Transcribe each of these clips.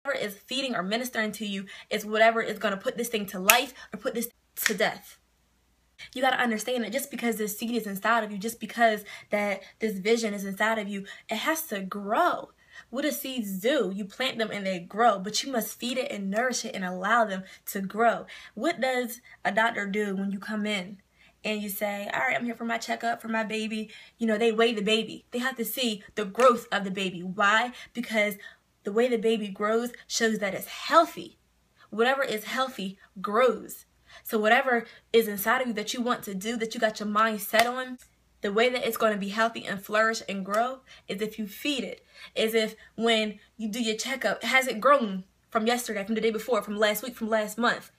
Whatever is feeding or ministering to you is whatever is going to put this thing to life or put this to death. You got to understand that just because this seed is inside of you, just because that this vision is inside of you, it has to grow. What do seeds do? You plant them and they grow, but you must feed it and nourish it and allow them to grow. What does a doctor do when you come in and you say, all right, I'm here for my checkup for my baby? You know, they weigh the baby. They have to see the growth of the baby. Why? Because the way the baby grows shows that it's healthy. Whatever is healthy grows. So whatever is inside of you that you want to do, that you got your mind set on, the way that it's going to be healthy and flourish and grow is if you feed it. Is if when you do your checkup, has it grown from yesterday, from the day before, from last week, from last month?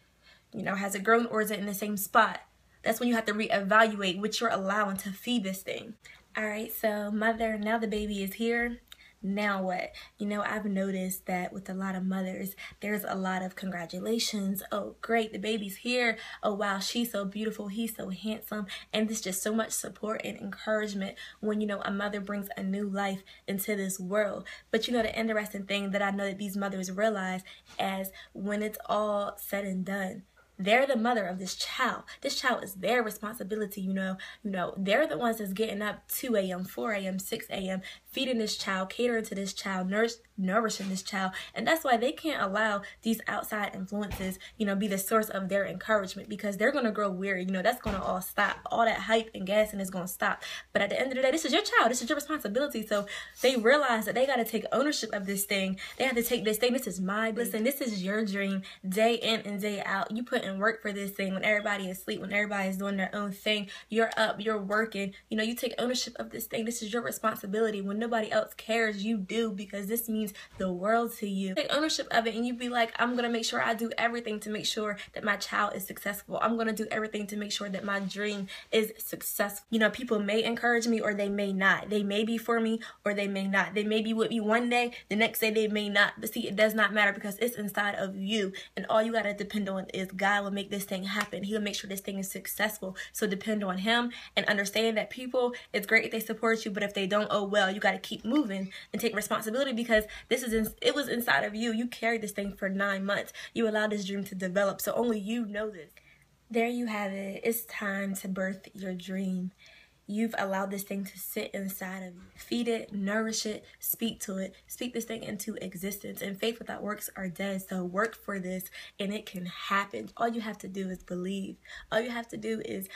You know, has it grown or is it in the same spot? That's when you have to reevaluate what you're allowing to feed this thing. All right, so mother, now the baby is here. Now what? You know, I've noticed that with a lot of mothers, there's a lot of congratulations. Oh, great, the baby's here. Oh, wow, she's so beautiful. He's so handsome. And there's just so much support and encouragement when, you know, a mother brings a new life into this world. But, you know, the interesting thing that I know that these mothers realize as when it's all said and done, they're the mother of this child. This child is their responsibility, you know. They're the ones that's getting up 2 a.m., 4 a.m., 6 a.m., feeding this child, catering to this child, nourishing this child. And that's why they can't allow these outside influences, you know, be the source of their encouragement, because they're going to grow weary. You know, that's going to all stop. All that hype and gassing is going to stop. But at the end of the day, this is your child. This is your responsibility. So they realize that they got to take ownership of this thing. They have to take this thing. This is my business. Listen, this is your dream day in and day out. You put in work for this thing when everybody is asleep, when everybody is doing their own thing. You're up, you're working. You know, you take ownership of this thing. This is your responsibility. When nobody else cares, you do, because this means the world to you. Take ownership of it and you be like, I'm going to make sure I do everything to make sure that my child is successful. I'm going to do everything to make sure that my dream is successful. You know, people may encourage me or they may not. They may be for me or they may not. They may be with me one day, the next day they may not. But see, it does not matter because it's inside of you. And all you got to depend on is God will make this thing happen. He'll make sure this thing is successful. So depend on him and understand that people, it's great if they support you, but if they don't, oh well, you got to keep moving and take responsibility, because it was inside of you. You carried this thing for 9 months. You allowed this dream to develop. So only you know this. There you have it. It's time to birth your dream. You've allowed this thing to sit inside of you. Feed it, nourish it, speak to it. Speak this thing into existence. And faith without works are dead. So work for this and it can happen. All you have to do is believe. All you have to do is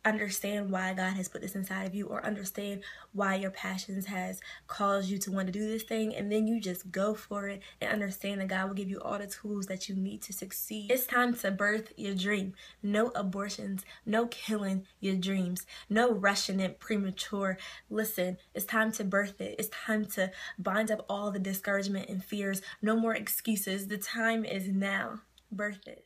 understand why God has put this inside of you, or understand why your passions has caused you to want to do this thing, and then you just go for it and understand that God will give you all the tools that you need to succeed. It's time to birth your dream. No abortions, no killing your dreams, no rushing it premature. Listen, it's time to birth it. It's time to bind up all the discouragement and fears. No more excuses. The time is now. Birth it.